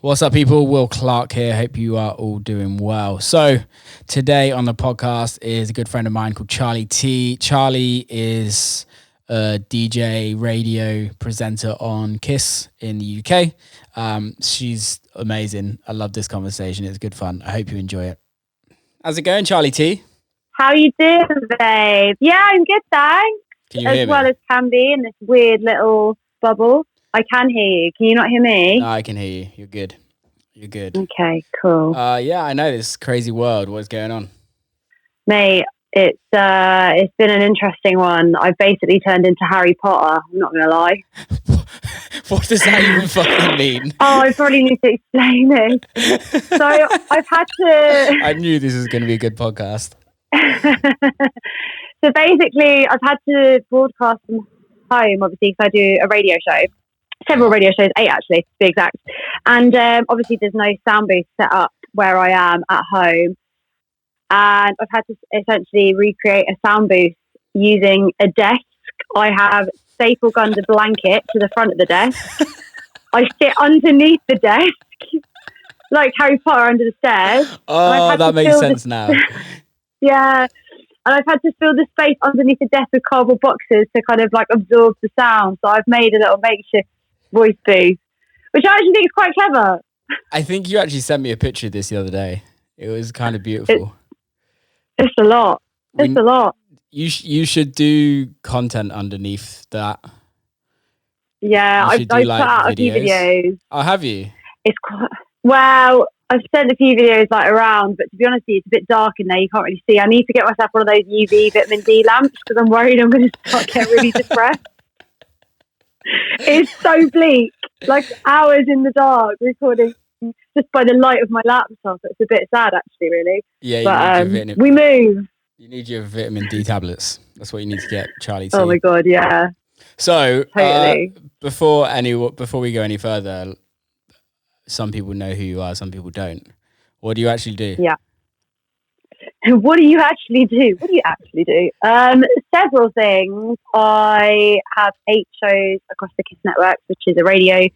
What's up, people? Will Clarke here. Hope you are all doing well. So today on the podcast is a good friend of mine called Charlie T. Charlie is a DJ radio presenter on Kiss in the UK. She's amazing. I love this conversation. It's good fun. I hope you enjoy it. How's it going, Charlie T? How you doing, babe? Yeah, I'm good, thanks. Can you hear me? As well as can be in this weird little bubble. I can hear you. Can you not hear me? No, I can hear you. You're good. You're good. Okay, cool. Yeah, I know this crazy world. What's going on? Mate, it's been an interesting one. I've basically turned into Harry Potter. I'm not going to lie. What does that even fucking mean? Oh, I probably need to explain this. So I've had to... I knew this was going to be a good podcast. So basically, I've had to broadcast from home, obviously, because I do a radio show. Several radio shows, 8 actually, to be exact. And obviously there's no sound booth set up where I am at home. And I've had to essentially recreate a sound booth using a desk. I have staple gunned a blanket to the front of the desk. I sit underneath the desk, like Harry Potter under the stairs. Oh, that makes sense now. Yeah. And I've had to fill the space underneath the desk with cardboard boxes to kind of like absorb the sound. So I've made a little makeshift voice booth, which I actually think is quite clever. I think you actually sent me a picture of this the other day. It was kind of beautiful. It's a lot. It's a lot. You should do content underneath that. Yeah, I've put out a few videos. Oh, have you? It's quite well. I've sent a few videos like around, but to be honest with you, it's a bit dark in there. You can't really see. I need to get myself one of those UV vitamin D lamps because I'm worried I'm going to start getting really depressed. It's so bleak, like hours in the dark recording just by the light of my laptop. It's a bit sad, actually, really. Yeah, but we move. You need your vitamin D tablets. That's what you need to get, Charlie T. Oh my god, yeah. So totally. Before we go any further, some people know who you are, some people don't. What do you actually do? Yeah. What do you actually do? Several things. I have 8 shows across the Kiss Network, which is a radio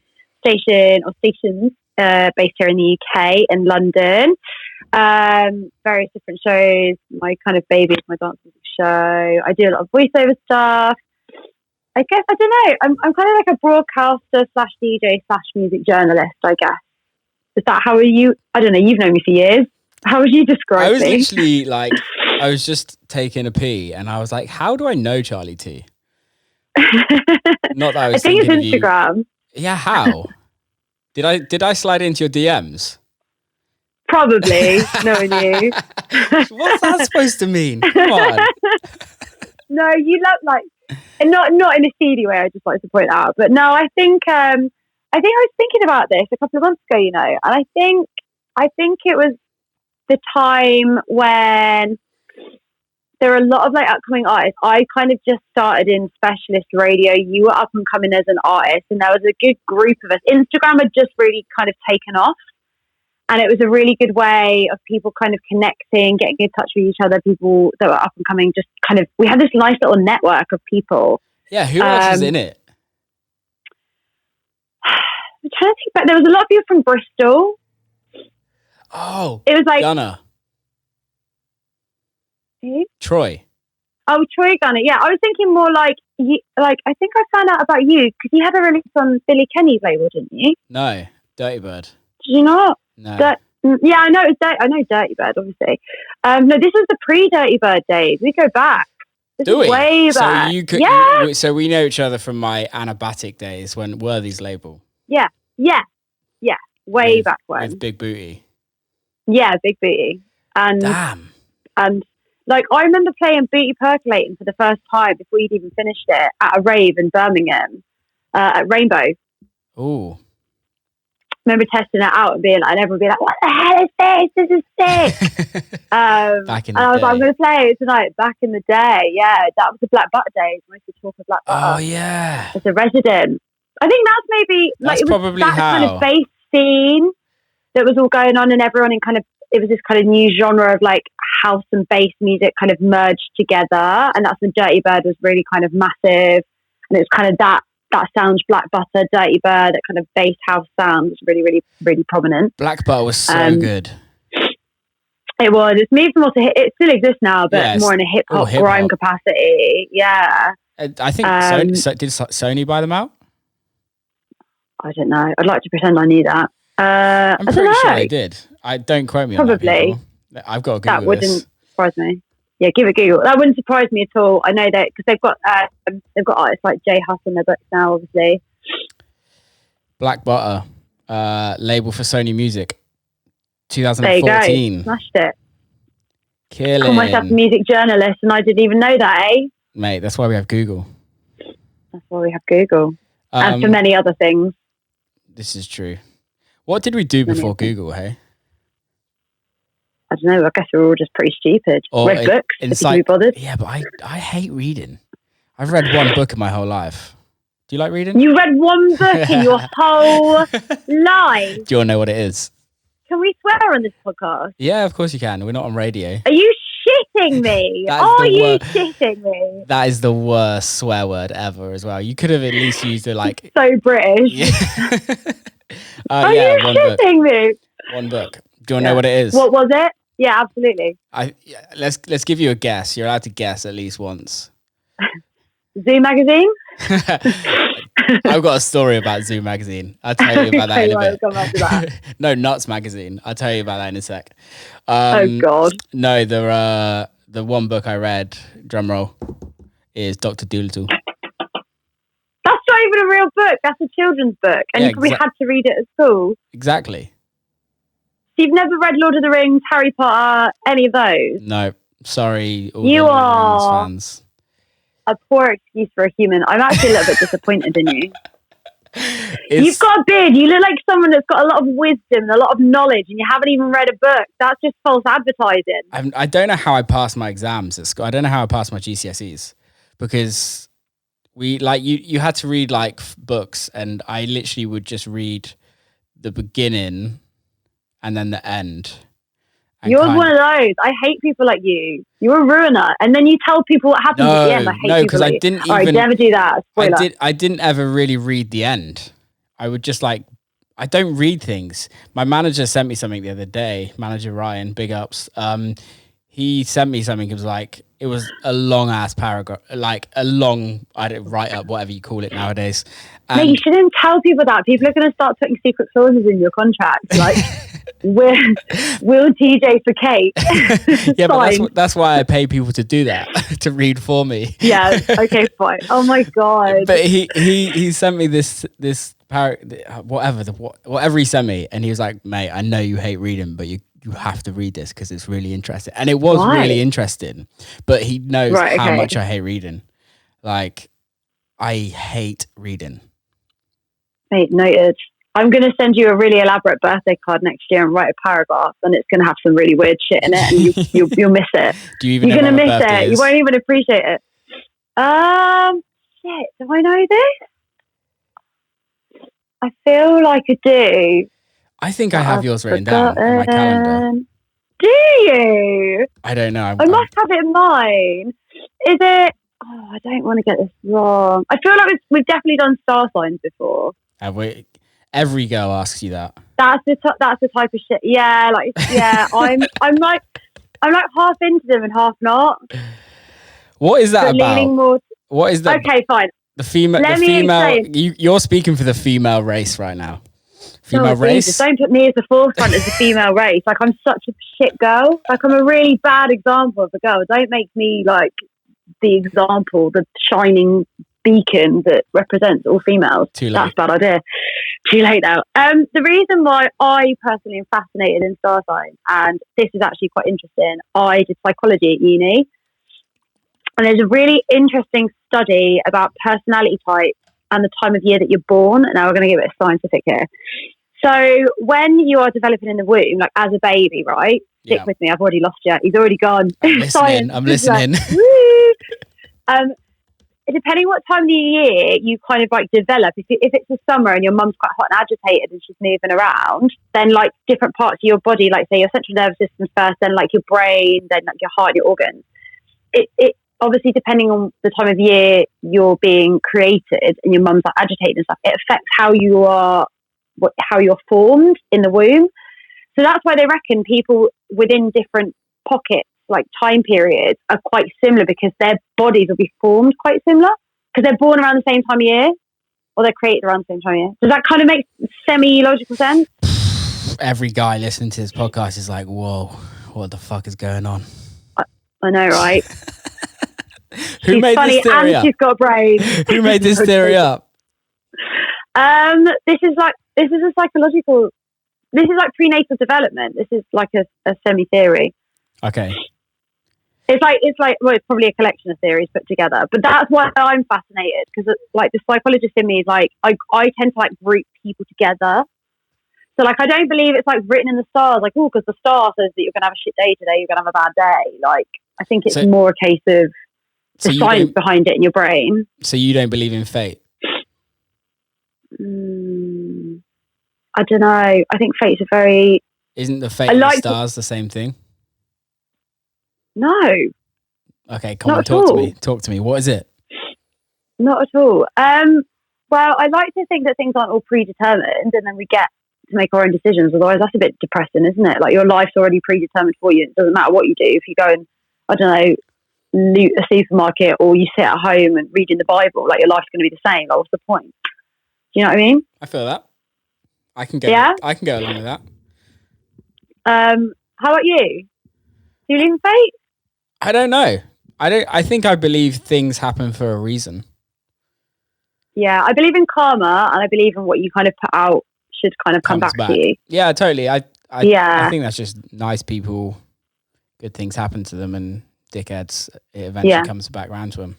station or stations based here in the UK, in London. Various different shows. My kind of baby is my dance music show. I do a lot of voiceover stuff. I guess, I don't know. I'm kind of like a broadcaster / DJ / music journalist, I guess. Is that how you? I don't know. You've known me for years. How would you describe me? I was literally like, I was just taking a pee and I was like, how do I know Charlie T? Not that I think it's Instagram. Yeah, how? Did I slide into your DMs? Probably, knowing you. What's that supposed to mean? Come on. No, you look like, and not in a seedy way. I just like to point out, but no, I think I was thinking about this a couple of months ago, and I think it was the time when there are a lot of like upcoming artists. I kind of just started in specialist radio. You were up and coming as an artist, and there was a good group of us. Instagram had just really kind of taken off, and it was a really good way of people kind of connecting, getting in touch with each other, people that were up and coming. Just kind of, we had this nice little network of people. Yeah, who else is in it? I'm trying to think back. There was a lot of people from Bristol. Oh, it was like Gunner. Who? Troy. Oh, Troy Gunner. Yeah, I was thinking more like I think I found out about you because you had a release on Billy Kenny's label, didn't you? No, Dirty Bird. Did you not? No. Yeah, I know. I know Dirty Bird, obviously. No, this is the pre-Dirty Bird days. We go back. Do we? Way back. Yeah. So we know each other from my Anabatic days when Worthy's label. Yeah. Way back when. With Big Booty. Yeah, Big Booty. And damn. And like I remember playing Booty Percolating for the first time before you'd even finished it at a rave in Birmingham at Rainbow. Ooh. Remember testing it out and being like, and everyone being like, "What the hell is this? This is sick." Back in the day. I was like, "I'm going to play it tonight." Back in the day, yeah, that was the Black Butter days. I used to talk of Black Butter. Oh yeah. As a resident, I think that's maybe like it was probably that kind of bass scene that was all going on, and everyone in kind of, it was this kind of new genre of like house and bass music kind of merged together, and that's when Dirty Bird was really kind of massive, and it was kind of that that sounds, black butter, dirty bird, that kind of bass house sound was really, really, really prominent. Black Butter was so good. It was. It's moved more to it still exists now, but Yeah, more in a hip hop grime capacity. Yeah. I think did Sony buy them out? I don't know. I'd like to pretend I knew that. I'm pretty sure they did. I don't quote me on that. Probably. I've got to Google that wouldn't surprise me. Yeah, give it a Google. That wouldn't surprise me at all. I know that because they've got artists like J Huss in their books now, obviously. Black Butter, label for Sony Music, 2014. There you go. Smashed it. Killing. Call myself a music journalist, and I didn't even know that, eh? Mate, that's why we have Google. That's why we have Google, and for many other things. This is true. What did we do before Google? Hey. I don't know. I guess we were all just pretty stupid. Or read books. If you be bothered. Yeah, but I hate reading. I've read one book in my whole life. Do you like reading? You read one book in your whole life? Do you want to know what it is? Can we swear on this podcast? Yeah, of course you can. We're not on radio. Are you shitting me? Are you shitting me? That is the worst swear word ever as well. You could have at least used it like... So British. Yeah. Are you shitting me? One book. Do you want to know what it is? What was it? Yeah, absolutely. Let's give you a guess. You're allowed to guess at least once. Zoo magazine? I've got a story about Zoo magazine. I'll tell you about that in a bit. Come after that. No, Nuts magazine. I'll tell you about that in a sec. Oh God. No, the one book I read, drum roll, is Dr. Dolittle. That's not even a real book. That's a children's book, and you probably had to read it at school. Exactly. So you've never read Lord of the Rings, Harry Potter, any of those? No, sorry. You are fans. A poor excuse for a human. I'm actually a little bit disappointed in you. You've got a beard. You look like someone that's got a lot of wisdom and a lot of knowledge, and you haven't even read a book. That's just false advertising. I don't know how I passed my exams at school. I don't know how I passed my GCSEs because you had to read like books, and I literally would just read the beginning and then the end. You're one of those. I hate people like you. You're a ruiner, and then you tell people what happens at the end. I hate people because like I didn't you. even. Never do that. Spoiler. I didn't ever really read the end. I would just I don't read things. My manager sent me something the other day. Manager Ryan, big ups. He sent me something. It was a long ass paragraph, like a long write up, whatever you call it nowadays. No, you shouldn't tell people that. People are going to start putting secret clauses in your contract, like we'll TJ for Kate. Yeah, but that's why I pay people to do that, to read for me. Yeah. Okay. Fine. Oh my God. But he sent me this whatever he sent me, and he was like, "Mate, I know you hate reading, but you have to read this because it's really interesting." And it was really interesting, but he knows how much I hate reading. Like, I hate reading. Mate, noted. I'm going to send you a really elaborate birthday card next year and write a paragraph, and it's going to have some really weird shit in it, and you'll miss it. You're going to miss it. You won't even appreciate it. Shit. Do I know this? I feel like I do. I think I have yours written down on my calendar. Do you? I don't know. I must have it in mind. Is it? Oh, I don't want to get this wrong. I feel like we've definitely done star signs before. Have we? Every girl asks you that. That's the type of shit. Yeah, I'm like half into them and half not. What is that about? What is that? Okay, fine. The female. You're speaking for the female race right now. Female race. Jesus, don't put me as the forefront as the female race. Like, I'm such a shit girl. Like, I'm a really bad example of a girl. Don't make me like the example, the shining beacon that represents all females. Too late. That's a bad idea. Too late now. The reason why I personally am fascinated in star signs, and this is actually quite interesting, I did psychology at uni, and there's a really interesting study about personality types and the time of year that you're born. And now we're going to get a bit scientific here. So when you are developing in the womb, like as a baby, right? Stick with me. I've already lost you. He's already gone. I'm listening. Depending what time of the year you kind of like develop, if it's the summer and your mum's quite hot and agitated and she's moving around, then like different parts of your body, like say your central nervous system first, then like your brain, then like your heart, your organs, obviously depending on the time of year you're being created and your mum's like agitated and stuff, it affects how you're formed in the womb. So that's why they reckon people within different pockets, like time periods, are quite similar because their bodies will be formed quite similar because they're born around the same time of year or they're created around the same time of year. Does that kind of make semi-logical sense? Every guy listening to this podcast is like, whoa, what the fuck is going on? I know, right? Who made funny, this theory and up? she's got a brain. Who made this theory up? This is a psychological. This is like prenatal development. This is like a semi-theory. Okay. It's like well, it's probably a collection of theories put together. But that's why I'm fascinated because like the psychologist in me is like I tend to like group people together. So like I don't believe it's like written in the stars. Like because the star says that you're gonna have a shit day today, you're gonna have a bad day. Like I think it's more a case of the science behind it in your brain. So you don't believe in fate? I don't know. I think fate's a very... Isn't the fate of the stars the same thing? No. Okay, come on, talk to me. Talk to me. What is it? Not at all. Well, I like to think that things aren't all predetermined and then we get to make our own decisions. Otherwise, that's a bit depressing, isn't it? Like your life's already predetermined for you. It doesn't matter what you do. If you go and, I don't know, loot a supermarket or you sit at home and reading the Bible, like your life's going to be the same. Like, what's the point? Do you know what I mean? I feel that. I can go along with that. How about you? Do you believe in fate? I don't know. I think I believe things happen for a reason. Yeah, I believe in karma and I believe in what you kind of put out should kind of come back to you. Yeah, totally. I think that's just nice people, good things happen to them, and dickheads, it eventually comes back around to them.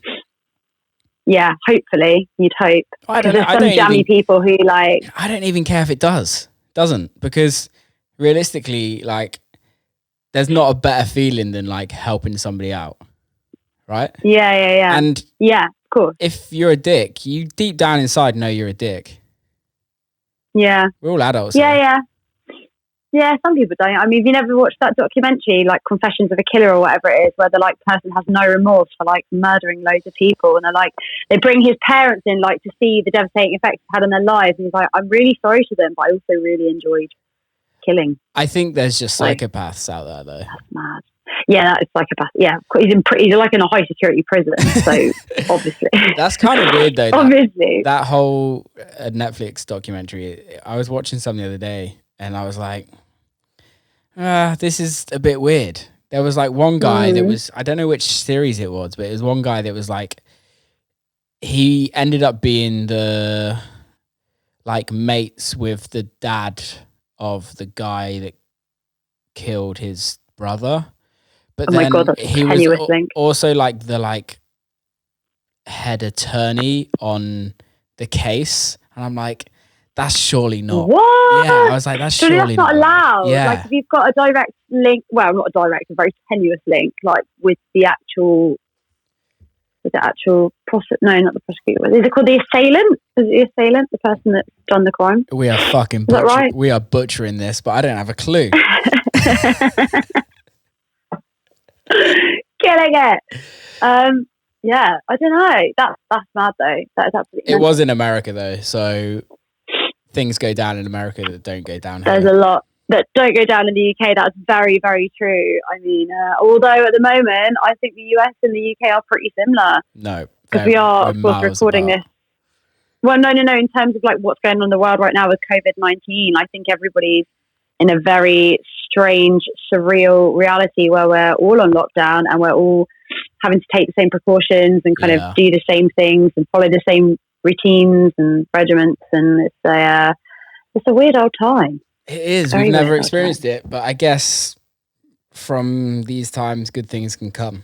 Yeah, hopefully. You'd hope. I don't know. There's some jammy people who like... I don't even care if it doesn't, because realistically, like, there's not a better feeling than like helping somebody out, right? Yeah. And yeah, of course. If you're a dick, you deep down inside know you're a dick. Yeah. We're all adults. Yeah. Yeah, some people don't. I mean, have you never watched that documentary, like Confessions of a Killer or whatever it is, where the like person has no remorse for like murdering loads of people, and they bring his parents in like to see the devastating effects it's had on their lives, and he's like, I'm really sorry to them, but I also really enjoyed killing. I think there's just psychopaths out there, though. That's mad. Yeah, that is psychopath. Yeah, he's like in a high security prison, so obviously. That's kind of weird, though. Obviously, that whole Netflix documentary. I was watching some the other day, and I was like, this is a bit weird. There was like one guy that was, I don't know which series it was, but it was one guy that was like, he ended up being the like mates with the dad of the guy that killed his brother. But then God, that's he was also like the like head attorney on the case. And I'm like, that's surely not. What? Yeah, I was like, that's surely not allowed. Yeah. Like if you've got a direct link, well, not a direct, a very tenuous link, like with the actual no, not the prosecutor. Is it called the assailant? Is it the assailant, the person that's done the crime? We are fucking right? We are butchering this, but I don't have a clue. Killing it. Yeah, I don't know. That's mad though. That is absolutely. It was in America though, so things go down in America that don't go down here. There's a lot that don't go down in the UK. That's very, very true. I mean, although at the moment, I think the US and the UK are pretty similar. No, because we are, of course, recording this. Well, no. In terms of like what's going on in the world right now with COVID-19, I think everybody's in a very strange, surreal reality where we're all on lockdown and we're all having to take the same precautions and kind of do the same things and follow the same routines and regiments, and it's a weird old time. It is. We've never experienced it, but I guess from these times, good things can come.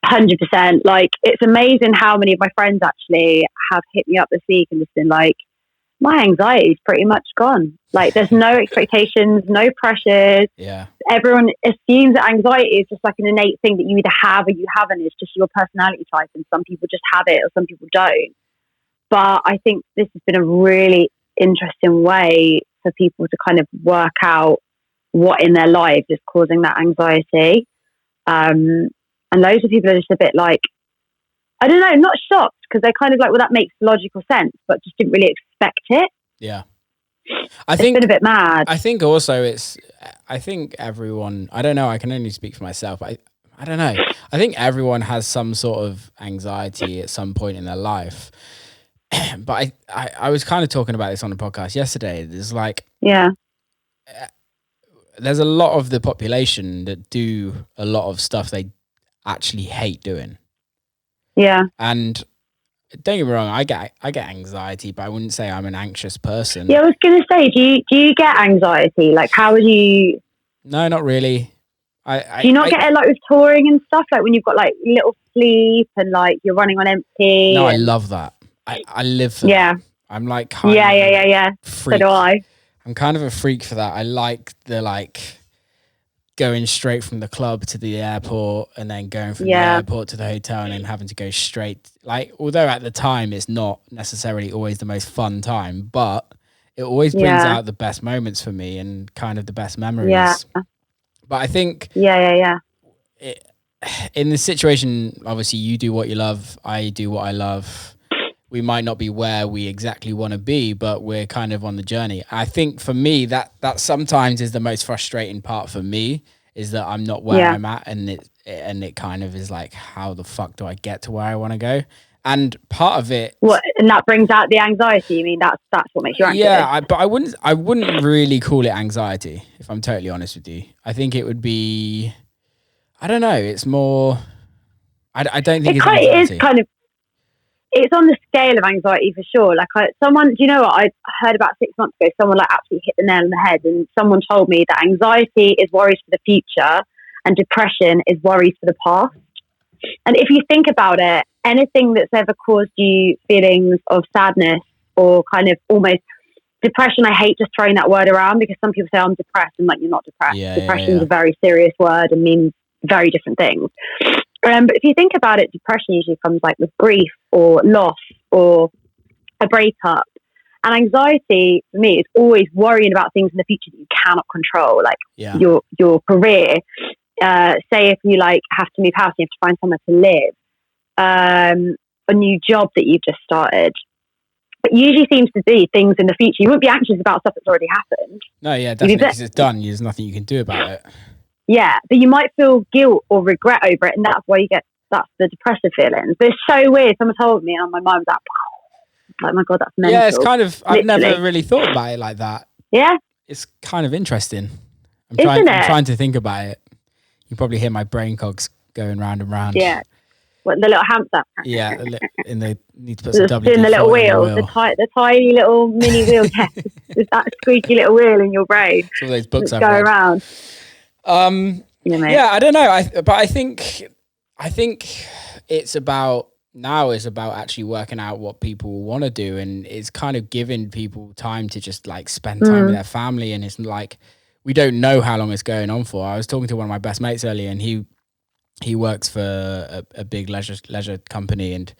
100%. Like, it's amazing how many of my friends actually have hit me up this week and just been like, my anxiety is pretty much gone. Like, there's no expectations, no pressures. Yeah. Everyone assumes that anxiety is just like an innate thing that you either have or you haven't. It's just your personality type, and some people just have it or some people don't. But I think this has been a really interesting way for people to kind of work out what in their lives is causing that anxiety. And loads of people are just a bit like, I don't know, not shocked, because they're kind of like, well, that makes logical sense, but just didn't really expect it. Yeah. It's been a bit mad. I think also I think everyone, I don't know, I can only speak for myself. I don't know. I think everyone has some sort of anxiety at some point in their life. But I was kind of talking about this on the podcast yesterday. There's like, there's a lot of the population that do a lot of stuff they actually hate doing. Yeah. And don't get me wrong, I get anxiety, but I wouldn't say I'm an anxious person. Yeah, I was going to say, do you get anxiety? Like, how would you? No, not really. Do you not get it like with touring and stuff? Like when you've got like little sleep and like you're running on empty? No, I love that. I live for that. I'm like kind of yeah. freak. So do I. I'm kind of a freak for that. I like the going straight from the club to the airport and then going from the airport to the hotel and then having to go straight. Like, although at the time it's not necessarily always the most fun time, but it always brings out the best moments for me and kind of the best memories. Yeah. But I think in this situation, obviously you do what you love, I do what I love. We might not be where we exactly want to be, but we're kind of on the journey. I think for me, that sometimes is the most frustrating part for me, is that I'm not where I'm at, and it kind of is like, how the fuck do I get to where I want to go? And part of it, and that brings out the anxiety. You mean that's what makes you anxious? Yeah, but I wouldn't really call it anxiety, if I'm totally honest with you. I think it would be, I don't know. It's more, I don't think it's anxiety. It is kind of. It's on the scale of anxiety for sure. Like do you know what? I heard about 6 months ago, someone like absolutely hit the nail on the head, and someone told me that anxiety is worries for the future and depression is worries for the past. And if you think about it, anything that's ever caused you feelings of sadness or kind of almost depression, I hate just throwing that word around, because some people say, I'm depressed, and like, you're not depressed. Depression is a very serious word and means very different things. But if you think about it, depression usually comes like with grief or loss or a breakup. And anxiety, for me, is always worrying about things in the future that you cannot control, like your career. Say if you like have to move house, you have to find somewhere to live, a new job that you've just started. It usually seems to be things in the future. You wouldn't be anxious about stuff that's already happened. No, yeah, definitely, because it's done. There's nothing you can do about it. Yeah, but you might feel guilt or regret over it, and that's why that's the depressive feelings. But it's so weird. Someone told me, and my mind was like, wow. Like, my God, that's mental. Yeah, it's kind of, I've never really thought about it like that. Yeah. It's kind of interesting. I'm trying to think about it. You probably hear my brain cogs going round and round. Yeah. What, the little hamster? Yeah, and they need to put some WD-40 in the little wheel, the tiny little mini wheel. Yes, it's that squeaky little wheel in your brain. It's all those books I've go read. around. I don't know. I think it's about actually working out what people want to do, and it's kind of giving people time to just like spend time with their family. And it's like, we don't know how long it's going on for. I was talking to one of my best mates earlier, and he works for a big leisure company, and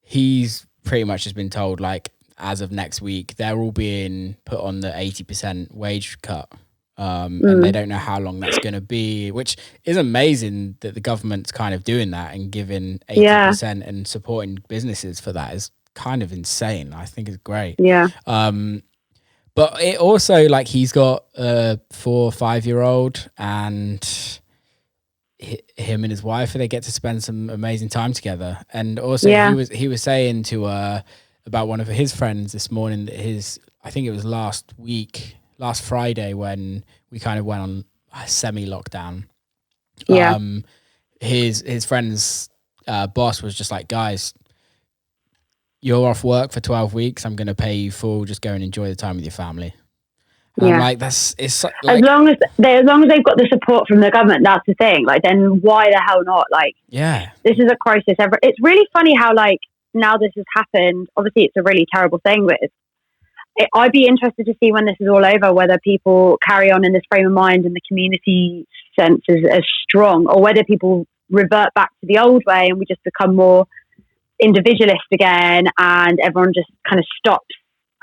he's pretty much just been told, like, as of next week, they're all being put on the 80% wage cut. And they don't know how long that's going to be, which is amazing that the government's kind of doing that and giving 80% and supporting businesses for that is kind of insane. I think it's great. Yeah. But it also, like, he's got a 4 or 5-year-old, and him and his wife, they get to spend some amazing time together. And also he was saying to about one of his friends this morning that I think it was last Friday, when we kind of went on a semi-lockdown. Yeah. His friend's boss was just like, guys, you're off work for 12 weeks. I'm going to pay you full. Just go and enjoy the time with your family. And I'm like, it's like, as long as they've got the support from the government, that's the thing. Like, then why the hell not? Like, this is a crisis. It's really funny how, like, now this has happened. Obviously, it's a really terrible thing, but I'd be interested to see when this is all over, whether people carry on in this frame of mind and the community sense is as strong, or whether people revert back to the old way and we just become more individualist again, and everyone just kind of stops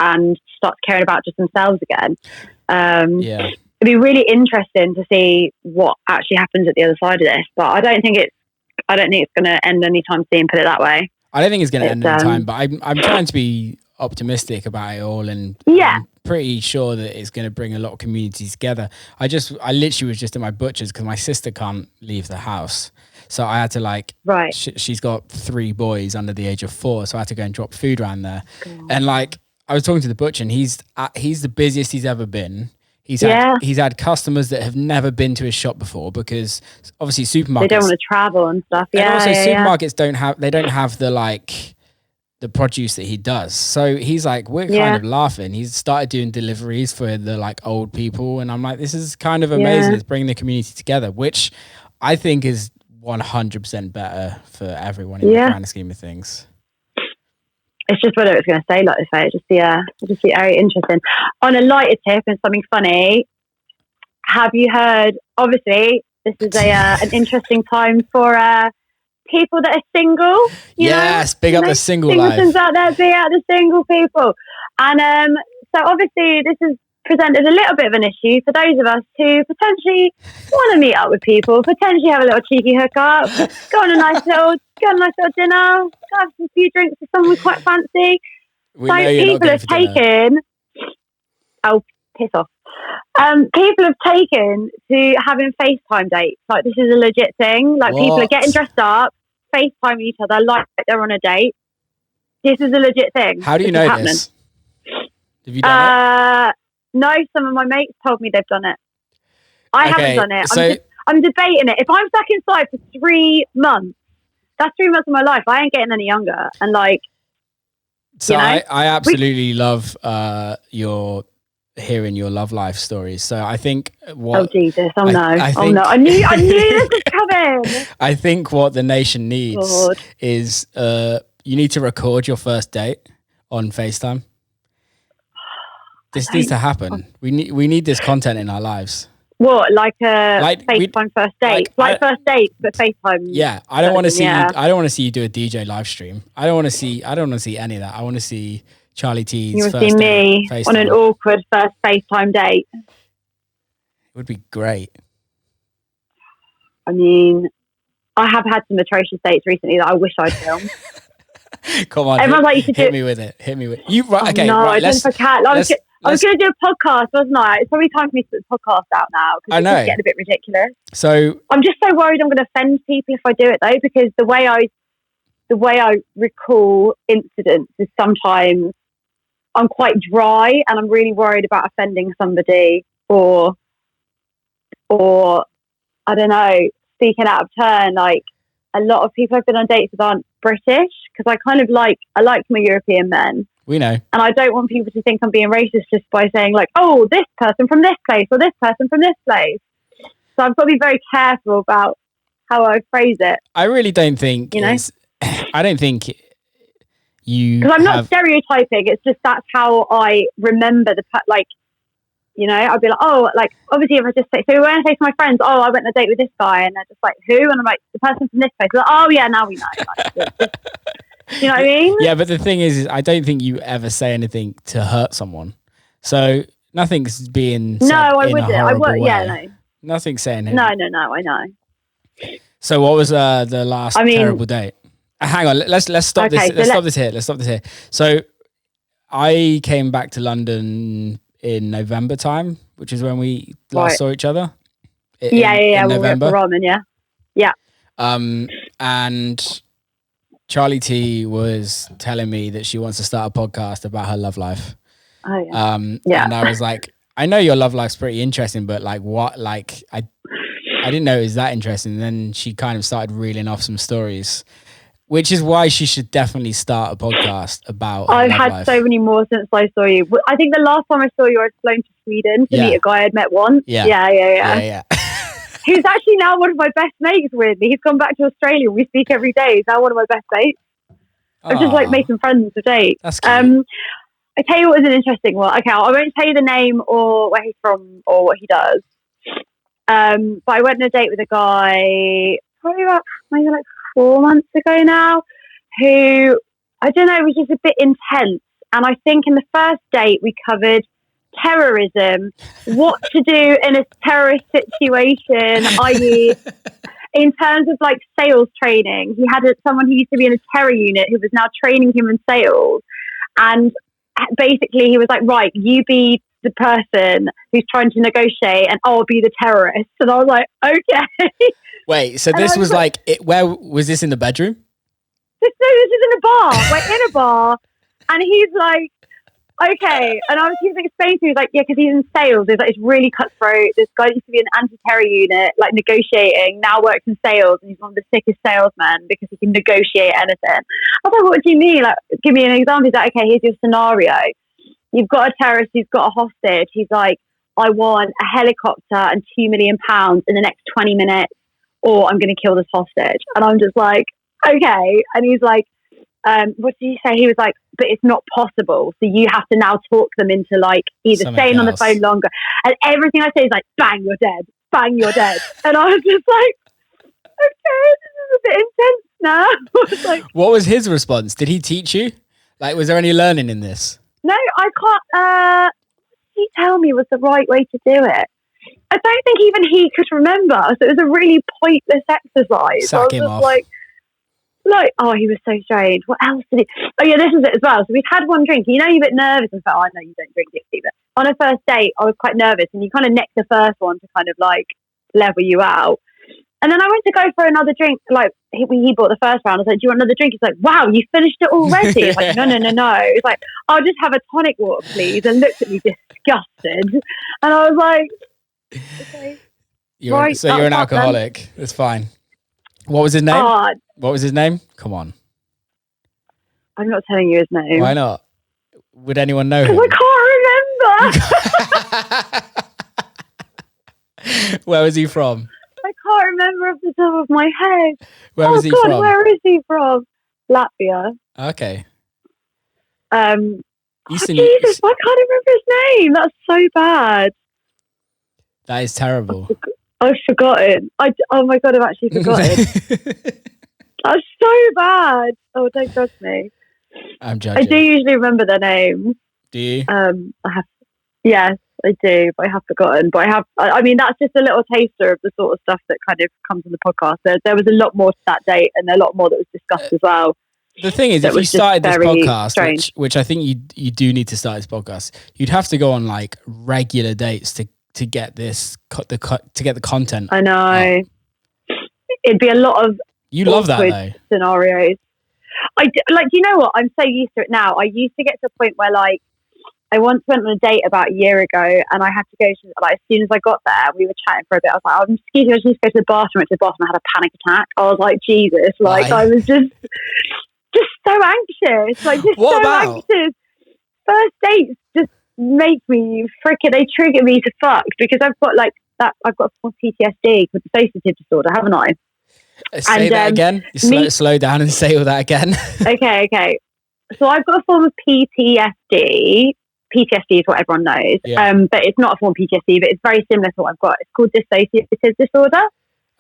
and starts caring about just themselves again. It'd be really interesting to see what actually happens at the other side of this, but I don't think it's I don't think it's going to end anytime soon. Put it that way. I don't think it's going to end in time, but I'm trying to be optimistic about it all, and I'm pretty sure that it's going to bring a lot of communities together. I literally was just at my butcher's because my sister can't leave the house, so I had to she's got 3 boys under the age of 4, so I had to go and drop food around there. God. And I was talking to the butcher, and he's the busiest he's ever been. He's had customers that have never been to his shop before, because obviously supermarkets, they don't want to travel and stuff. And also supermarkets don't have the produce that he does. So he's like, we're kind of laughing. He's started doing deliveries for the old people, and I'm like, this is kind of amazing. It's bringing the community together, which I think is 100% better for everyone in the grand scheme of things. It's just what I was going to say, like I say, just be very interesting. On a lighter tip and something funny, have you heard, obviously, this is an interesting time for people that are single. Yes, big up the single life. Singletons out there, big up the single people. And so obviously this has presented a little bit of an issue for those of us who potentially want to meet up with people, potentially have a little cheeky hookup, go on a nice little dinner, go have some few drinks with someone we quite fancy. So people have taken, piss off. People have taken to having FaceTime dates. Like, this is a legit thing. Like, people are getting dressed up, FaceTime each other like they're on a date. This is a legit thing. How do you know this? Have you done it? No, some of my mates told me they've done it. I haven't done it. I'm debating it. If I'm stuck inside for 3 months, that's 3 months of my life. I ain't getting any younger. And so I absolutely love hearing your love life stories. So I think oh Jesus, no. I knew this was coming. I think what the nation needs is you need to record your first date on FaceTime. This needs to happen. We need this content in our lives. What, like a FaceTime first date? First date, but FaceTime. Yeah, I don't want to see. I don't want to see you do a DJ live stream. I don't want to see any of that. I want to see Charlie T's. You want to see me on an awkward first FaceTime date? It would be great. I mean, I have had some atrocious dates recently that I wish I'd filmed. Come on, everyone's like, you should hit me with it. You right? Okay, no, right. I was going to do a podcast, wasn't I? It's probably time for me to put the podcast out now, because it's getting a bit ridiculous. So I'm just so worried I'm going to offend people if I do it, though, because the way I recall incidents is sometimes I'm quite dry, and I'm really worried about offending somebody or I don't know, speaking out of turn. Like, a lot of people I've been on dates with aren't British, because I like my European men. We know. And I don't want people to think I'm being racist just by saying, like, oh, this person from this place or this person from this place. So I've got to be very careful about how I phrase it. I really don't think, I don't think you... Because I'm not stereotyping. It's just that's how I remember I'd be like, oh, like, obviously if I just say, so when I say to my friends, oh, I went on a date with this guy, and they're just like, who? And I'm like, the person from this place. Like, oh yeah, now we know. You know what I mean? Yeah, but the thing is I don't think you ever say anything to hurt someone. So nothing's being said I would. Yeah, no. Nothing's saying it. No, I know. So what was the last terrible date? Hang on, let's stop this. Let's stop this here. So I came back to London in November time, which is when we last saw each other. In November. Ramen, yeah. And Charlie T was telling me that she wants to start a podcast about her love life. Oh yeah. And I was like, I know your love life's pretty interesting, but like what? Like I didn't know it was that interesting. And then she kind of started reeling off some stories, which is why she should definitely start a podcast about her I've love had life. So many more since I saw you. I think the last time I saw you, I was flown to Sweden to meet a guy I'd met once. Yeah. Who's actually now one of my best mates, weirdly. He's gone back to Australia. We speak every day. He's now one of my best mates. I'm just like making friends to date. That's cute. I tell you what was an interesting one. Okay, I won't tell you the name or where he's from or what he does. But I went on a date with a guy probably about maybe like 4 months ago now, who, I don't know, was just a bit intense. And I think in the first date we covered terrorism, what to do in a terrorist situation, i.e. in terms of like sales training, he had someone who used to be in a terror unit who was now training him in sales. And basically he was like, right, you be the person who's trying to negotiate and I'll be the terrorist. And I was like, okay. Wait, so this was like, where was this, in the bedroom? This is in a bar. We're in a bar. And he's like, okay. And he was explaining to me, like, yeah, because he's in sales. He's like, it's really cutthroat. This guy used to be in an anti-terror unit, like negotiating, now works in sales, and he's one of the sickest salesmen because he can negotiate anything. I was like, what do you mean? Like, give me an example. He's like, okay, here's your scenario. You've got a terrorist who's got a hostage. He's like, I want a helicopter and £2 million in the next 20 minutes, or I'm going to kill this hostage. And I'm just like, okay. And he's like, what did he say? He was like, but it's not possible. So you have to now talk them into like either staying on the phone longer. And everything I say is like, bang, you're dead. Bang, you're dead. And I was just like, okay, this is a bit intense now. Like, what was his response? Did he teach you? Like, was there any learning in this? No, I can't. He tell me was the right way to do it. I don't think even he could remember. So it was a really pointless exercise. Sack him off. Like, oh, he was so strange. What else did he? Oh, yeah, this is it as well. So we've had one drink. You know, you're a bit nervous. And thought, oh, I know you don't drink it either. On a first date, I was quite nervous, and you kind of neck the first one to kind of like level you out. And then I went to go for another drink. Like he bought the first round. I was like, "Do you want another drink?" He's like, "Wow, you finished it already." It's like, no. It's like, "I'll just have a tonic water, please." And looked at me disgusted. And I was like, "Okay." You're an alcoholic. That's fine. What was his name? What was his name? Come on. I'm not telling you his name. Why not? Would anyone know him? I can't remember. Where was he from? I can't remember off the top of my head. Where was he from? Where is he from? Latvia. Okay. Jesus, I can't remember his name. That's so bad. That is terrible. I've forgotten. Oh my God, I've actually forgotten. That's so bad. Oh, don't judge me. I'm judging. I do usually remember their names. Do you? Yes, I do, but I have forgotten. But I mean, that's just a little taster of the sort of stuff that kind of comes on the podcast. There was a lot more to that date, and a lot more that was discussed as well. The thing is, if you started this podcast, which I think you do need to start this podcast, you'd have to go on like regular dates to get this to get the content. I know. It'd be a lot of love that though scenarios. You know what? I'm so used to it now. I used to get to a point where like I once went on a date about a year ago, and I had to go to like as soon as I got there, we were chatting for a bit. I was like, excuse me, I just need to go to the bathroom. I went to the bathroom, I had a panic attack. I was like, Jesus, like I was just so anxious, like just anxious. First dates just make me they trigger me to fuck because I've got like that. I've got PTSD with dissociative disorder, haven't I? Say that again. Slow down and say all that again. Okay. So I've got a form of PTSD. PTSD is what everyone knows, but it's not a form of PTSD, but it's very similar to what I've got. It's called dissociative disorder.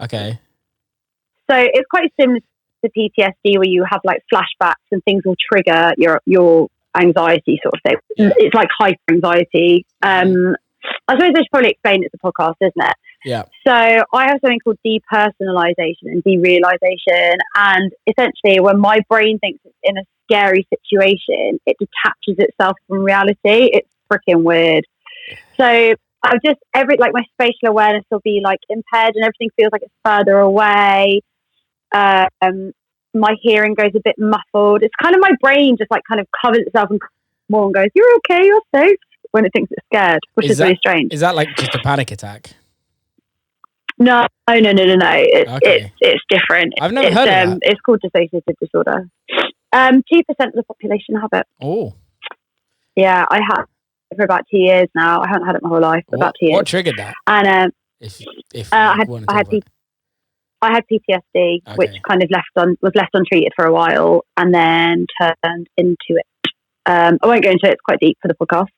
Okay. So it's quite similar to PTSD, where you have like flashbacks and things will trigger your anxiety sort of thing. Yeah. It's like hyper anxiety. I suppose I should probably explain it's a podcast, isn't it? Yeah. So I have something called depersonalization and derealization, and essentially when my brain thinks it's in a scary situation, it detaches itself from reality. It's freaking weird. So I've just my spatial awareness will be like impaired, and everything feels like it's further away. My hearing goes a bit muffled. It's kind of my brain just like kind of covers itself and more and goes, "You're okay, you're safe," when it thinks it's scared, which is really strange. Is that like just a panic attack? No. It's different. I've never heard of that. It's called dissociative disorder. 2% of the population have it. Oh. Yeah, I have it for about 2 years now. I haven't had it my whole life, but about 2 years. What triggered that? And I had PTSD, okay, which kind of was left untreated for a while, and then turned into it. I won't go into it; it's quite deep for the podcast.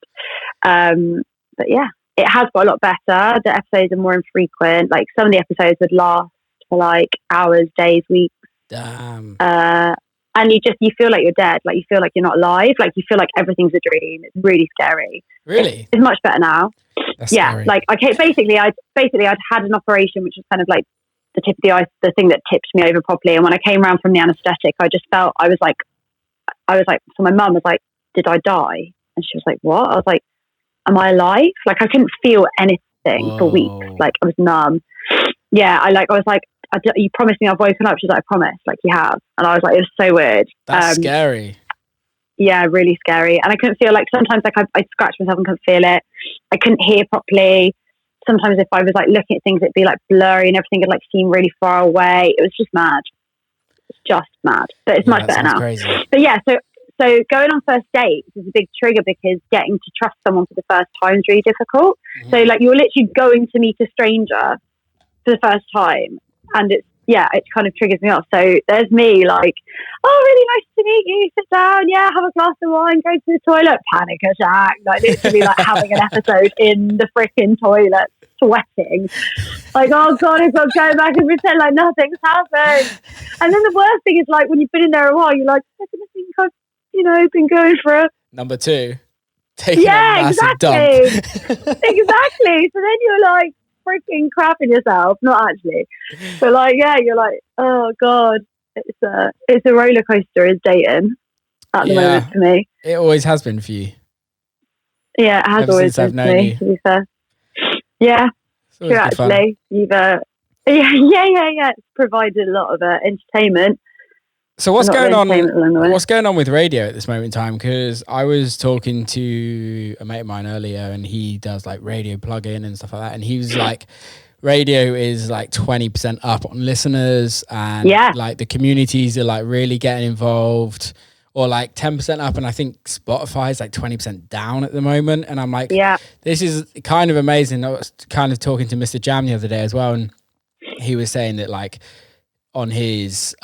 But yeah, it has got a lot better. The episodes are more infrequent. Like some of the episodes would last for like hours, days, weeks. Damn. And you feel like you're dead. Like you feel like you're not alive. Like you feel like everything's a dream. It's really scary. Really? It's much better now. That's yeah. scary. Like I'd had an operation which was kind of like the tip of the ice, the thing that tipped me over properly. And when I came around from the anaesthetic, I just felt, I was like, so my mum was like, did I die? And she was like, what? I was like, am I alive? Like, I couldn't feel anything for weeks. Like, I was numb. Yeah, I was like, you promised me I've woken up. She's like, I promise, like, you have. And I was like, it was so weird. That's scary. Yeah, really scary. And I couldn't feel, like, sometimes like I'd scratch myself and couldn't feel it. I couldn't hear properly. Sometimes if I was like looking at things, it'd be like blurry and everything would like seem really far away. It was just mad. It's just mad. But it's much better now. Crazy. But yeah, so going on first dates is a big trigger because getting to trust someone for the first time is really difficult. Mm-hmm. So like you're literally going to meet a stranger for the first time, and it kind of triggers me off. So there's me like, oh, really nice to meet you. Sit down, yeah, have a glass of wine, go to the toilet, panic attack. Like literally like having an episode in the freaking toilet, sweating. Like, oh God, I've got to go back and pretend like nothing's happened. And then the worst thing is like when you've been in there a while, you're like, I don't think I've been going for it. Number 2, taking a massive dump. Exactly. So then you're like freaking crapping yourself. Not actually. But like, yeah, you're like, oh God, it's a roller coaster is dating at the moment for me. It always has been for you. Yeah, it has ever always been for me, to be fair. Yeah, true actually. You've yeah. It's provided a lot of entertainment. So what's going on? What's going on with radio at this moment in time? Because I was talking to a mate of mine earlier, and he does like radio plug-in and stuff like that, and he was like, radio is like 20% up on listeners, and like the communities are like really getting involved, or like 10% up, and I think Spotify is like 20% down at the moment. And I'm like, this is kind of amazing. I was kind of talking to Mr. Jam the other day as well, and he was saying that like on his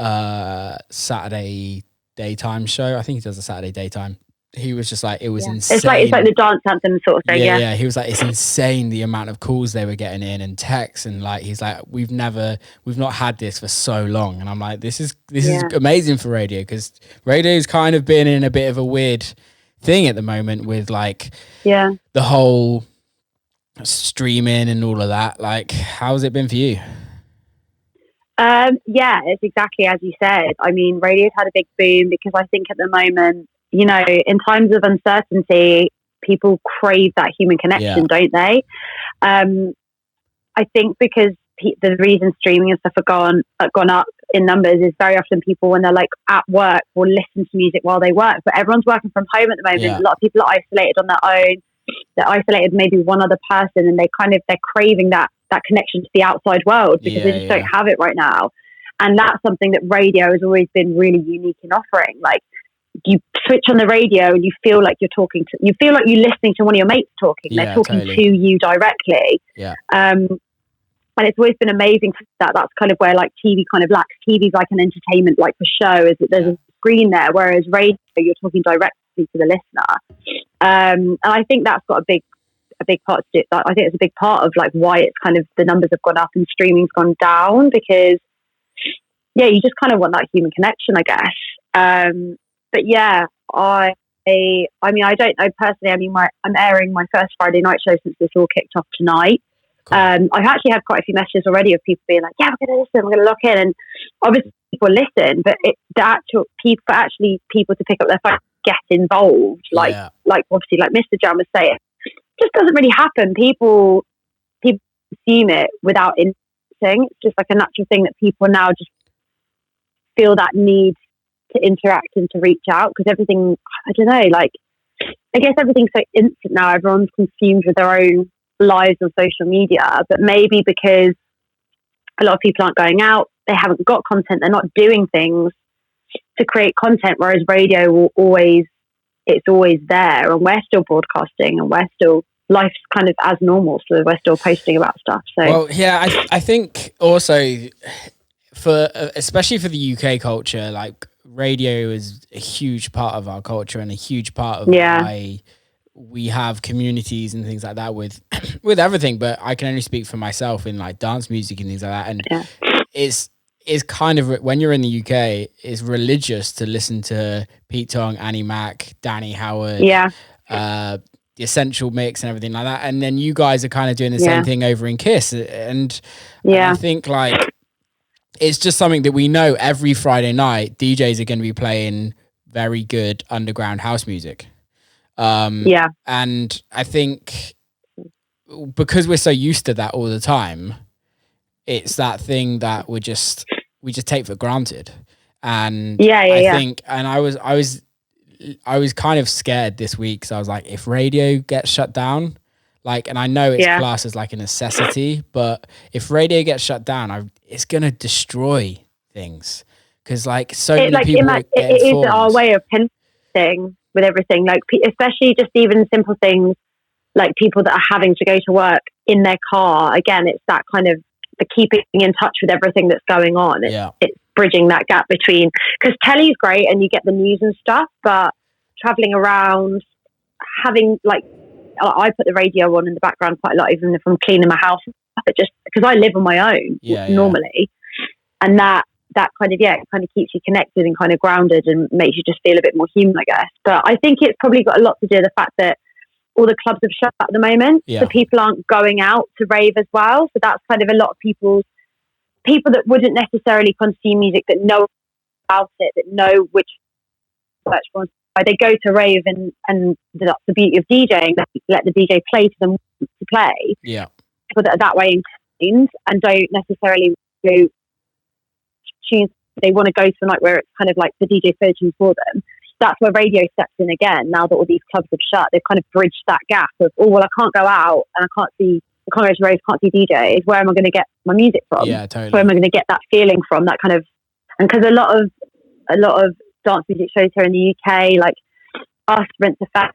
Saturday daytime show, I think he does a Saturday daytime, he was just like, it was insane. It's like the dance anthem sort of thing. Yeah. He was like, it's insane the amount of calls they were getting in and texts, and like he's like, we've not had this for so long. And I'm like, this is amazing for radio, because radio's kind of been in a bit of a weird thing at the moment with like the whole streaming and all of that. Like, how's it been for you? It's exactly as you said. I mean, radio's had a big boom because I think at the moment, you know, in times of uncertainty, people crave that human connection, don't they? I think because the reason streaming and stuff have gone up in numbers is very often people, when they're like at work, will listen to music while they work. But everyone's working from home at the moment. A lot of people are isolated on their own. They're isolated, maybe one other person, and they're craving that connection to the outside world because they just don't have it right now. And that's something that radio has always been really unique in offering. Like, you switch on the radio and you feel like you're listening to one of your mates talking. They're talking to you directly. And it's always been amazing for that. That's kind of where like TV kind of lacks. TV's like an entertainment, like for show, is that there's a screen there, whereas radio, you're talking directly to the listener. And I think that's got a big part to do. I think it's a big part of like why it's kind of the numbers have gone up and streaming's gone down, because you just kind of want that human connection, I guess. But yeah, I mean, I don't know personally. I mean, I'm airing my first Friday night show since this all kicked off tonight. Cool. I've actually had quite a few messages already of people being like, yeah, we're going to listen, we're going to lock in. And obviously people listen, but people to pick up their phone, get involved, like obviously like Mr. Jam was saying, just doesn't really happen. People assume it without anything. It's just like a natural thing that people now just feel that need to interact and to reach out, because everything, I don't know, like, I guess everything's so instant now. Everyone's consumed with their own lives on social media, but maybe because a lot of people aren't going out, they haven't got content, they're not doing things to create content, whereas radio it's always there, and we're still broadcasting, and life's kind of as normal, so we're still posting about stuff. So well, I think also especially for the UK culture, like radio is a huge part of our culture and a huge part of why we have communities and things like that with everything. But I can only speak for myself in like dance music and things like that, and it's kind of, when you're in the UK, it's religious to listen to Pete Tong, Annie Mac, Danny Howard, the Essential Mix and everything like that. And then you guys are kind of doing the same thing over in Kiss. And I think like it's just something that we know every Friday night DJs are going to be playing very good underground house music. And I think because we're so used to that all the time, it's that thing that we just take for granted. And I think, and I was kind of scared this week because I was like, if radio gets shut down, like, and I know it's classed as like a necessity, but if radio gets shut down, it's gonna destroy things because like so many people. It is our way of connecting with everything, like especially just even simple things like people that are having to go to work in their car. Again, it's that kind of the keeping in touch with everything that's going on. It's bridging that gap between, because telly's great and you get the news and stuff, but traveling around, having like, I put the radio on in the background quite a lot, even if I'm cleaning my house. It just because I live on my own normally, and that kind of it kind of keeps you connected and kind of grounded and makes you just feel a bit more human, I guess. But I think it's probably got a lot to do with the fact that all the clubs have shut at the moment, so people aren't going out to rave as well. So that's kind of a lot of people that wouldn't necessarily consume music that know about it, that know which ones. They go to rave and that's the beauty of DJing. Let the DJ play to them to play. Yeah, people that are that way inclined and don't necessarily go choose. They want to go to a night where it's kind of like the DJ searching for them. That's where radio steps in again. Now that all these clubs have shut, they've kind of bridged that gap of, oh well, I can't go out and I can't go to raves, can't see DJs. Where am I going to get my music from? Yeah, totally. Where am I going to get that feeling from? That kind of, and because a lot of dance music shows here in the UK, like us, Rinse FM,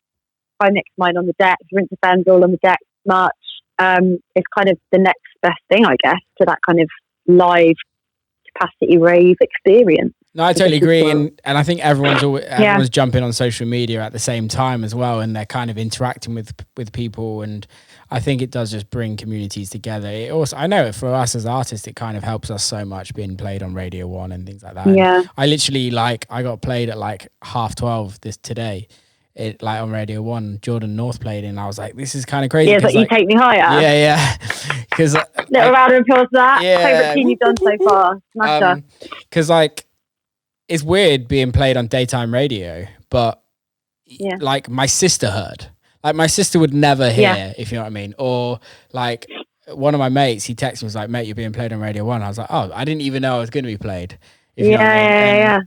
I mix mine on the deck, Rinse FM's all on the deck much. It's kind of the next best thing, I guess, to that kind of live capacity rave experience. No, I totally agree, and I think everyone's jumping on social media at the same time as well, and they're kind of interacting with people, and I think it does just bring communities together. It also, I know for us as artists, it kind of helps us so much being played on Radio 1 and things like that. Yeah, and I literally I got played at like 12:30 today. It like on Radio 1, Jordan North played, and I was like, "This is kind of crazy." Yeah, but you take me higher. Yeah, because little round of applause for that. Favorite tune you've done so far, Smasher. Because like it's weird being played on daytime radio, but like my sister heard. Like my sister would never hear, if you know what I mean. Or like one of my mates, he texted me, was like, "Mate, you're being played on Radio 1." I was like, "Oh, I didn't even know I was going to be played." Yeah.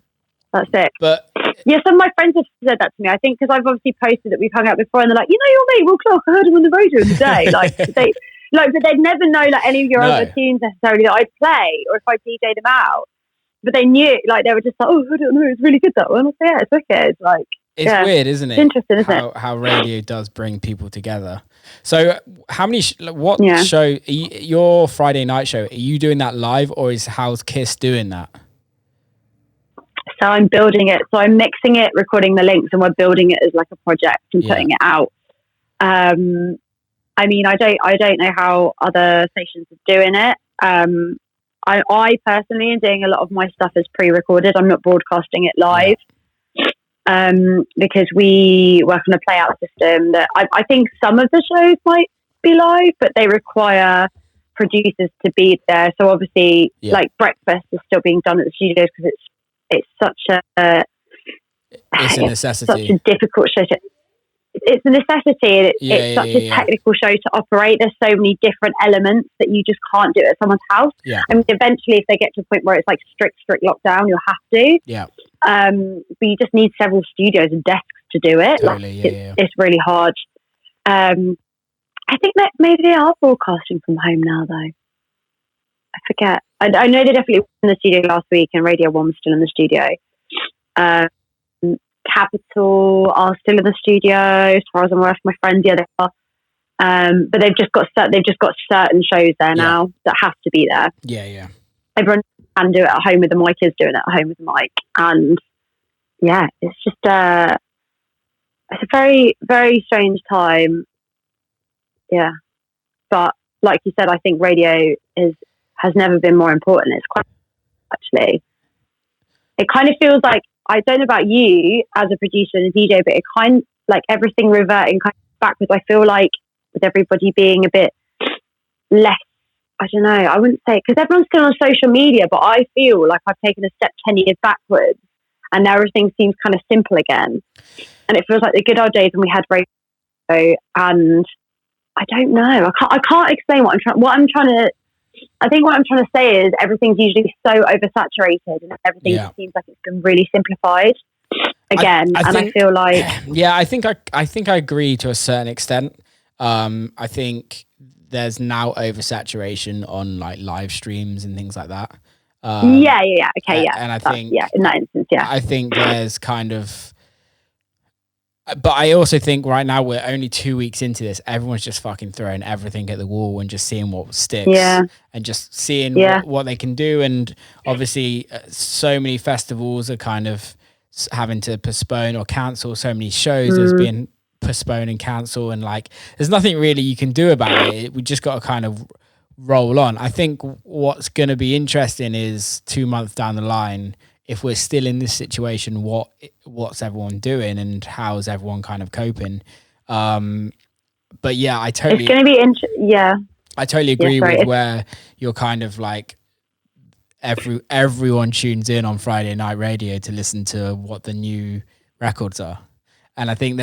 That's it. But some of my friends have said that to me. I think because I've obviously posted that we've hung out before, and they're like, your mate Will Clarke, I heard him on the radio in the day. But they'd never know like any of your other tunes necessarily that I'd play or if I DJ'd them out. But they knew, like they were just like, "Oh, I don't know, it's really good that one." I say, "Yeah, it's wicked." Like it's weird, isn't it? It's interesting, isn't it? How radio does bring people together. So, how many? Show? Your Friday night show? Are you doing that live, or is How's Kiss doing that? So I'm building it. So I'm mixing it, recording the links, and we're building it as like a project and putting it out. I mean, I don't know how other stations are doing it. I personally am doing a lot of my stuff as pre-recorded. I'm not broadcasting it live because we work on a play-out system that I think some of the shows might be live, but they require producers to be there. So obviously, like Breakfast is still being done at the studios because it's such a necessity. Such a difficult show. It's a necessity. It's such a technical show to operate. There's so many different elements that you just can't do it at someone's house. Yeah. I mean, eventually, if they get to a point where it's like strict lockdown, you'll have to. Yeah. But you just need several studios and desks to do it. Totally. It's really hard. I think that maybe they are broadcasting from home now, though. I forget. I know they definitely were in the studio last week, and Radio 1 was still in the studio. Capital are still in the studio, as far as I'm aware from my friends. Yeah, they are. But they've just got certain shows there now that have to be there. Yeah. Everyone can do it at home with the mic. Is doing it at home with the mic, and it's just it's a very, very strange time. Yeah, but like you said, I think radio has never been more important. It's quite actually. It kind of feels like, I don't know about you as a producer and a DJ, but it kind of like everything reverting kind of backwards. I feel like with everybody being a bit less I don't know. I wouldn't say, because everyone's still on social media, but I feel like I've taken a step 10 years backwards, and now everything seems kind of simple again. And it feels like the good old days when we had radio. And I don't know. I can't explain what I'm trying to. I think what I'm trying to say is everything's usually so oversaturated, and everything just seems like it's been really simplified again. I feel like, yeah, I think I agree to a certain extent. I think there's now oversaturation on like live streams and things like that. Yeah. Okay, yeah. And I think, in that instance, yeah. I think there's kind of, but I also think right now we're only 2 weeks into this. Everyone's just fucking throwing everything at the wall and just seeing what sticks, and just seeing what they can do. And obviously, so many festivals are kind of having to postpone or cancel. So many shows has been postpone and cancel, and like there's nothing really you can do about it. We just got to kind of roll on. I think what's going to be interesting is 2 months down the line, if we're still in this situation, what's everyone doing and how's everyone kind of coping. But yeah, it's going to be I totally agree with where you're kind of like everyone tunes in on Friday night radio to listen to what the new records are. And I think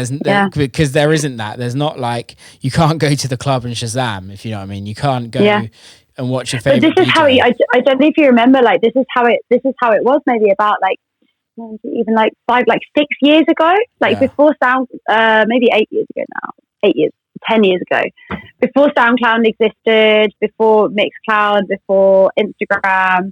because there isn't that. There's not like, you can't go to the club and Shazam, if you know what I mean. You can't go and watch your favorite. But this is how I don't know if you remember. Like this is how it was maybe about like even like 6 years ago. Like before maybe 8 years ago now. 10 years ago. Before SoundCloud existed, before Mixcloud, before Instagram.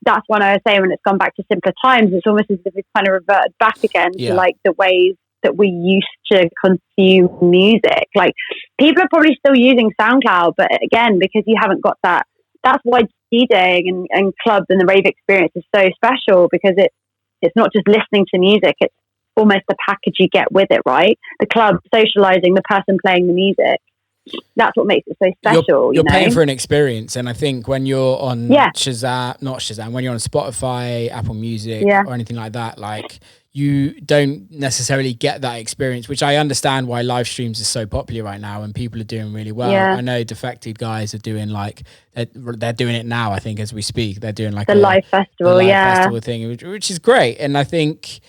That's when I was saying when it's gone back to simpler times. It's almost as if it's kind of reverted back again to like the ways that we used to consume music. Like people are probably still using SoundCloud, but again, because you haven't got that, that's why DJing and clubs and the rave experience is so special, because it's not just listening to music, it's almost the package you get with it, right? The club, socializing, the person playing the music. That's what makes it so special. You're paying for an experience, and I think when you're on when you're on Spotify, Apple Music, or anything like that, like you don't necessarily get that experience. Which I understand why live streams are so popular right now, and people are doing really well. I know Defected guys are doing like they're doing it now. I think as we speak, they're doing like the live festival, festival thing, which is great, and I think.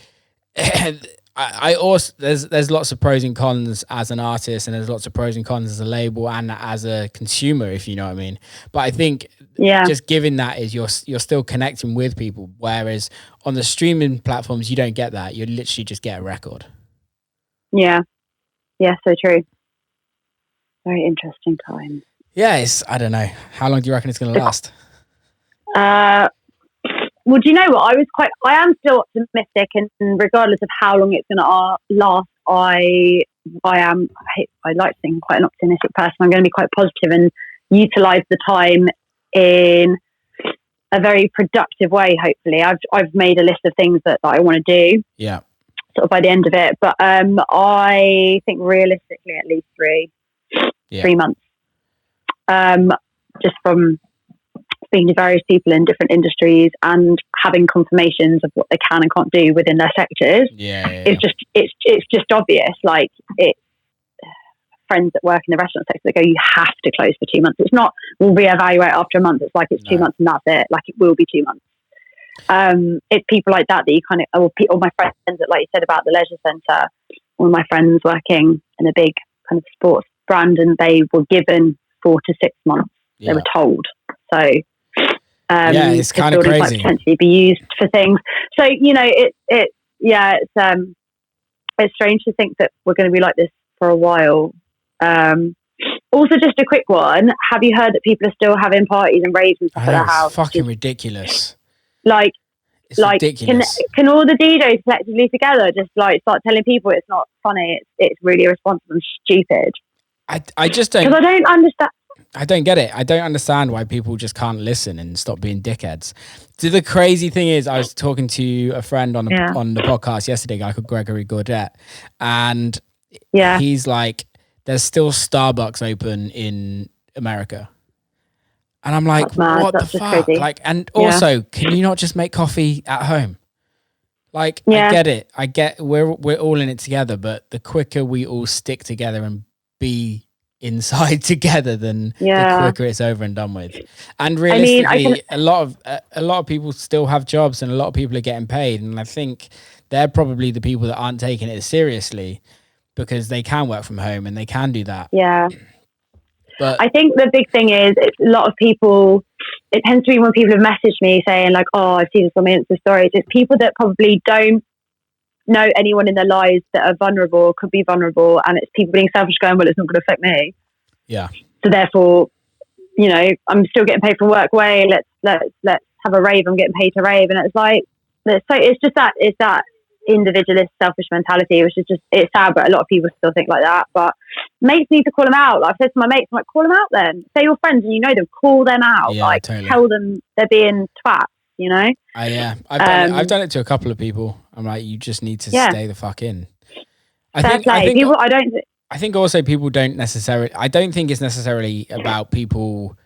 I also there's lots of pros and cons as an artist, and there's lots of pros and cons as a label and as a consumer, if you know what I mean. But I think just given that is you're still connecting with people, whereas on the streaming platforms you don't get that. You literally just get a record. Yeah, so true. Very interesting time. Yeah, I don't know. How long do you reckon it's going to last? Well, do you know what? I am still optimistic, and regardless of how long it's going to last, I like to think I'm quite an optimistic person. I'm going to be quite positive and utilize the time in a very productive way. Hopefully, I've made a list of things that I want to do. Yeah. Sort of by the end of it, but I think realistically at least 3 months. Just from speaking to various people in different industries and having confirmations of what they can and can't do within their sectors. It's just obvious. Like it's friends that work in the restaurant sector that go, you have to close for 2 months. It's not, we'll reevaluate after a month. It's like, it's 2 months and that's it. Like it will be 2 months. It's people like that you kind of, or my friends that, like you said about the leisure centre, one of my friends working in a big kind of sports brand, and they were given 4 to 6 months. They were told. So, it's kind of crazy. Might potentially be used for things. So it's strange to think that we're going to be like this for a while. Also, just a quick one. Have you heard that people are still having parties and raves and stuff at their house? It's fucking ridiculous. It's ridiculous. Can all the DJs collectively together just like start telling people it's not funny? It's really irresponsible and stupid. I just don't. Because I don't understand. I don't get it. I don't understand why people just can't listen and stop being dickheads. So the crazy thing is, I was talking to a friend on the podcast yesterday, a guy called Gregory Gourdet, and he's like, there's still Starbucks open in America. And I'm like, what the fuck? Crazy. Like, and also, can you not just make coffee at home? Like, I get it. I get we're all in it together, but the quicker we all stick together and be inside together, then the quicker it's over and done with. And realistically, a lot of people still have jobs, and a lot of people are getting paid, and I think they're probably the people that aren't taking it seriously because they can work from home and they can do that. Yeah. But I think the big thing is it's a lot of people, it tends to be when people have messaged me saying like, oh, I've seen this on my Insta stories. It's people that probably don't know anyone in their lives that are vulnerable, could be vulnerable. And it's people being selfish going, well, it's not going to affect me. Yeah. So therefore, you know, I'm still getting paid for work. Way let's have a rave. I'm getting paid to rave. And it's like, it's that individualist selfish mentality, which is just, it's sad, but a lot of people still think like that. But mates need to call them out. Like I've said to my mates, I'm like, call them out then. Say you're friends and you know them, call them out. Yeah, like totally. Tell them they're being twats, you know? I've done it to a couple of people. I'm like, you just need to stay the fuck in. I think also people don't necessarily, I don't think it's necessarily about people.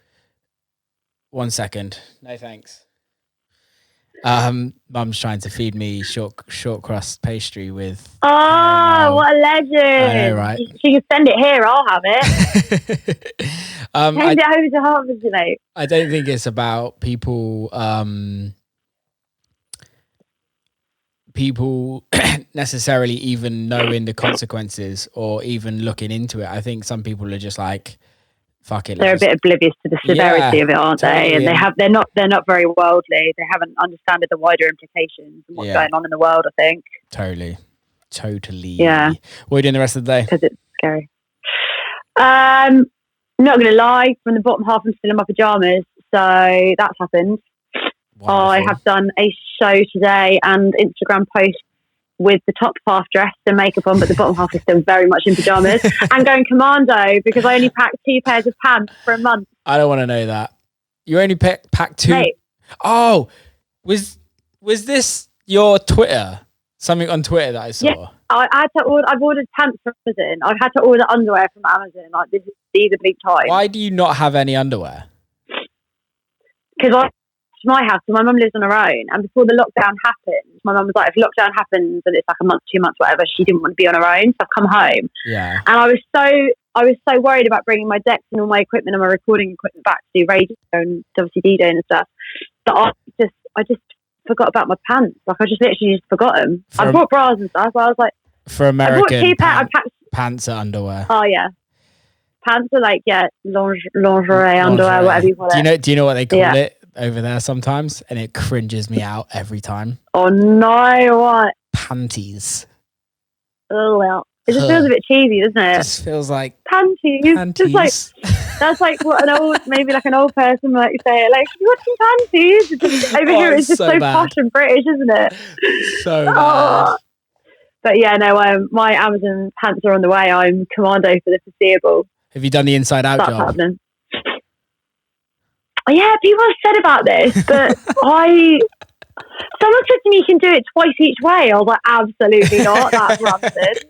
1 second. No thanks. Mum's trying to feed me short crust pastry with. Oh, what a legend! I know, right? She can send it here. I'll have it. Send it over to Harvard tonight. I don't think it's about people. People necessarily even knowing the consequences or even looking into it. I think some people are just like, fuck it. They're a bit oblivious to the severity of it, aren't they? And they're not very worldly. They haven't understood the wider implications and what's going on in the world, I think. Totally. Yeah. What are you doing the rest of the day? Because it's scary. Not going to lie, from the bottom half I'm still in my pajamas, so that's happened. Wonderful. I have done a show today and Instagram post with the top half dressed and makeup on, but the bottom half is still very much in pajamas and going commando because I only packed 2 pairs of pants for a month. I don't want to know that. You only packed 2? Mate. Oh, was this your Twitter? Something on Twitter that I saw? Yeah, I've ordered pants from Amazon. I've had to order underwear from Amazon. Like, these are big time. Why do you not have any underwear? Because my house, so my mum lives on her own, and before the lockdown happened, my mum was like, if lockdown happens and it's like a month, 2 months, whatever, she didn't want to be on her own, so I've come home. Yeah. And I was so worried about bringing my decks and all my equipment and my recording equipment back to do radio and obviously DJing and stuff, that I just forgot about my pants. Like, I just literally just forgot them. I bought bras and stuff, but I was like, for American, I bought 2 pairs. Pants are underwear. Oh yeah, pants are like lingerie underwear, whatever you call it. Do you know what they call it over there sometimes? And it cringes me out every time. Oh no, what? Panties. Oh well, it just feels a bit cheesy, doesn't it? It just feels like panties. Just like that's like what an old person might say. Like, you want some panties? It's just, over here, it's just so posh and British, isn't it? So bad. But yeah, no, my Amazon pants are on the way. I'm commando for the foreseeable. Have you done the inside out job? Happening. Yeah, people have said about this, but someone said to me you can do it twice each way. I was like, absolutely not. That's rancid.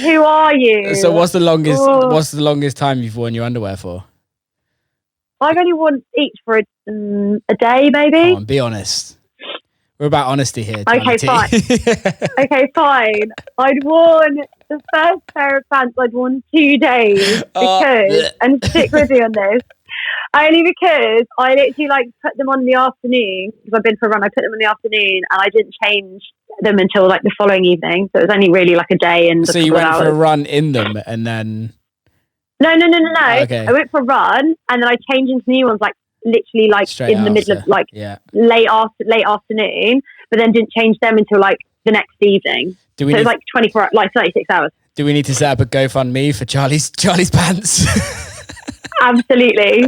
Who are you? So what's the longest time you've worn your underwear for? I've only worn each for a day, maybe. Come on, be honest. We're about honesty here. Okay, fine. Okay, fine. I'd worn the first pair of pants. I'd worn 2 days because, and stick with me on this, only because I literally put them on in the afternoon because I've been for a run. I put them in the afternoon and I didn't change them until the following evening. So it was only really a day and. So you went for a run in them and then. No. Okay. I went for a run and then I changed into new ones literally straight in the middle of late afternoon, but then didn't change them until the next evening. So it was 24, 36 hours. Do we need to set up a GoFundMe for Charlie's pants? Absolutely.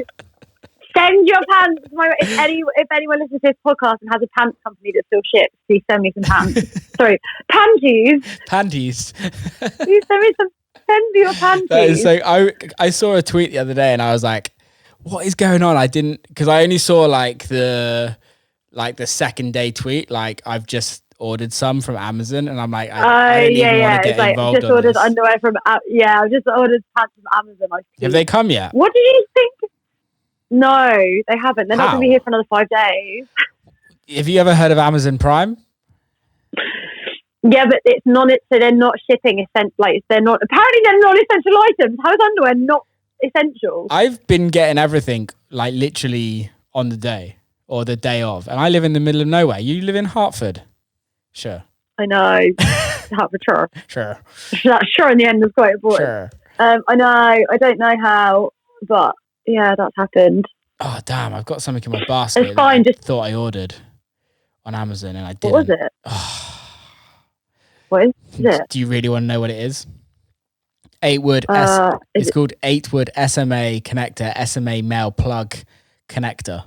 Send your pants. If anyone listens to this podcast and has a pants company that still ships, please send me some pants. Sorry, panties. Panties. Please send me your panties. So I saw a tweet the other day and I was like, what is going on? Because I only saw the second day tweet. I've just ordered some from Amazon and I'm like, I don't even want to get involved. Just ordered underwear from, I've just ordered pants from Amazon. Have they come yet? What did you think? No, they haven't. They're not going to be here for another 5 days. Have you ever heard of Amazon Prime? Yeah, but it's so they're not shipping they're non-essential items. How is underwear not essential? I've been getting everything like literally on the day or the day of, and I live in the middle of nowhere. You live in Hertford. Sure. I know. Hertfordshire. Sure. That sure in the end was quite important. Sure. I know. I don't know how, but yeah, that's happened. Oh damn! I've got something in my basket. It's fine. I thought I ordered on Amazon and I didn't. What was it? What is it? Do you really want to know what it is? 8-wood. It's called 8-wood SMA connector, SMA male plug connector.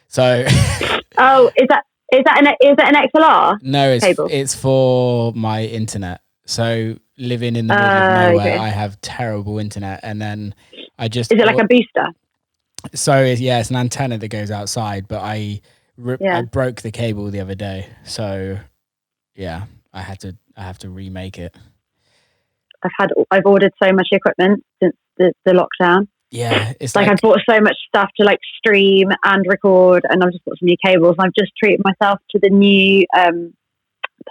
So. Oh, is that an XLR? No, cable? It's for my internet. So living in the middle of nowhere, okay. I have terrible internet, and then I just. Is it like a booster? So it's an antenna that goes outside, but I broke the cable the other day, so yeah, I have to remake it. I've ordered so much equipment since the lockdown. Yeah, it's like I've bought so much stuff to like stream and record, and I've just bought some new cables. And I've just treated myself to the new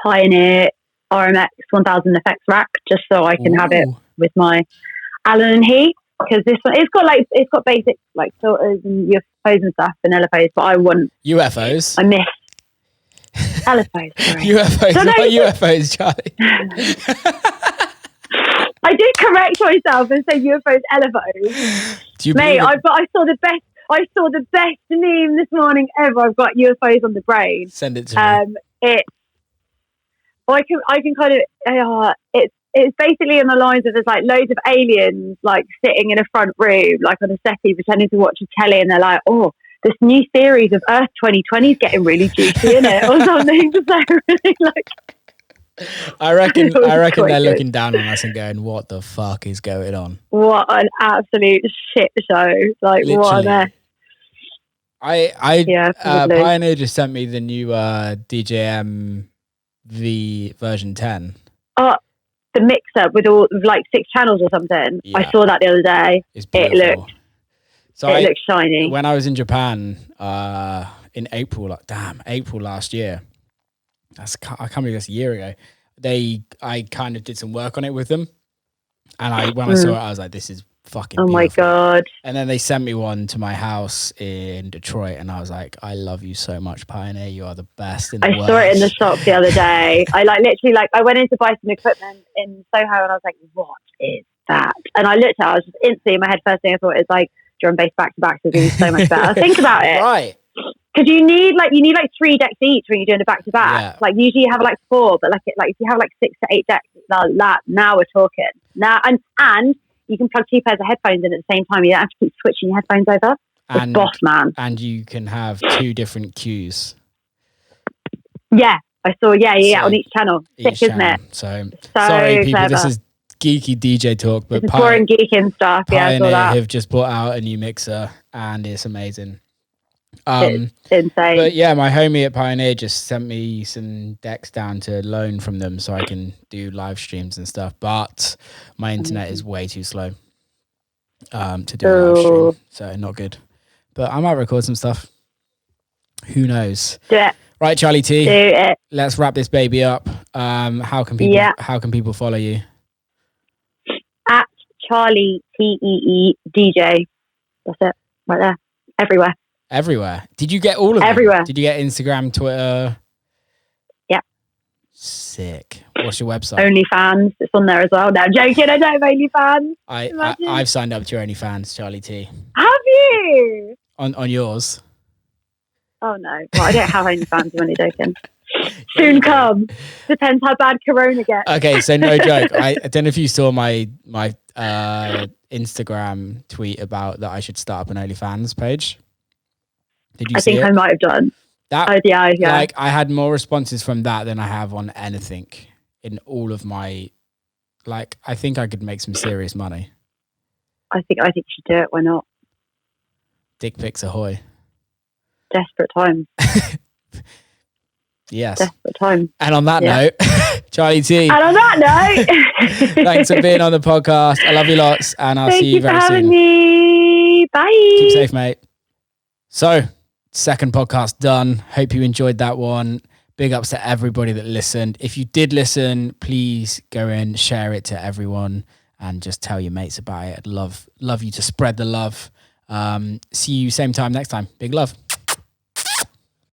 Pioneer RMX 1000 effects rack, just so I can have it with my Allen and Heath. Because this one, it's got basic like filters and UFOs and stuff, vanilla phase, but I want UFOs. I miss LFOs. Sorry. UFOs, not UFOs, Charlie. I did correct myself and say UFOs, LFOs. Mate, I saw the best meme this morning ever. I've got UFOs on the brain. Send it to me. I can kind of it's basically on the lines of there's like loads of aliens like sitting in a front room, like on a settee, pretending to watch a telly, and they're like, oh, this new series of Earth 2020 is getting really juicy, isn't it? Or something. So really like, I reckon they're looking down on us and going, what the fuck is going on? What an absolute shit show. Like, literally. What a mess. Pioneer just sent me the new DJM V version 10. Oh, the mixer with all like 6 channels or something. Yeah. I saw that the other day. It looked shiny. When I was in Japan in April last year, I can't believe that's a year ago. I kind of did some work on it with them, and when I saw it, I was like, "This is fucking beautiful." My god! And then they sent me one to my house in Detroit, and I was like, "I love you so much, Pioneer. You are the best in the world." I saw it in the shop the other day. I went in to buy some equipment in Soho, and I was like, "What is that?" And I looked at it. I was just instantly in my head. First thing I thought is like drum bass back to back is going to be so much better. Think about it, right? Because you need 3 decks each when you're doing a back to back. Like usually you have like 4, but if you have like 6 to 8 decks, now we're talking. Now and you can plug 2 pairs of headphones in at the same time. You don't have to keep switching your headphones over. It's boss, man. And you can have 2 different cues. Yeah, I saw. Yeah, on each channel. Sick, isn't it? So sorry, people. Clever. This is geeky DJ talk, but boring geeking stuff. Yeah, I saw that. Have just brought out a new mixer, and it's amazing. It's insane. But yeah, my homie at Pioneer just sent me some decks down to loan from them so I can do live streams and stuff. But my internet is way too slow to do a live stream, so not good. But I might record some stuff. Who knows? Do it. Right, Charlie T. Do it. Let's wrap this baby up. How can people follow you? At Charlie TEE DJ. That's it. Right there. Everywhere. Everywhere. Did you get all of them? Everywhere. Did you get Instagram, Twitter? Yeah. Sick. What's your website? OnlyFans. It's on there as well. No, I'm joking. I don't have OnlyFans. I've signed up to your OnlyFans, Charlie T. Have you? On yours? Oh no. Well, I don't have OnlyFans. I'm only joking. Soon come. Depends how bad Corona gets. Okay, so no joke. I don't know if you saw my Instagram tweet about that I should start up an OnlyFans page. Did you see it? I might have done. That, yeah. Like I had more responses from that than I have on anything in all of my. Like I think I could make some serious money. I think you should do it. Why not? Dick pics ahoy. Desperate times. Yes. Desperate times. And on that note, Charlie T. And on that note, thanks for being on the podcast. I love you lots, and I'll see you very soon. Thank you for having me. Bye. Keep safe, mate. So, second podcast done. Hope you enjoyed that one. Big ups to everybody that listened. If you did listen, please go and share it to everyone and just tell your mates about it. I'd love you to spread the love. See you same time next time. Big love.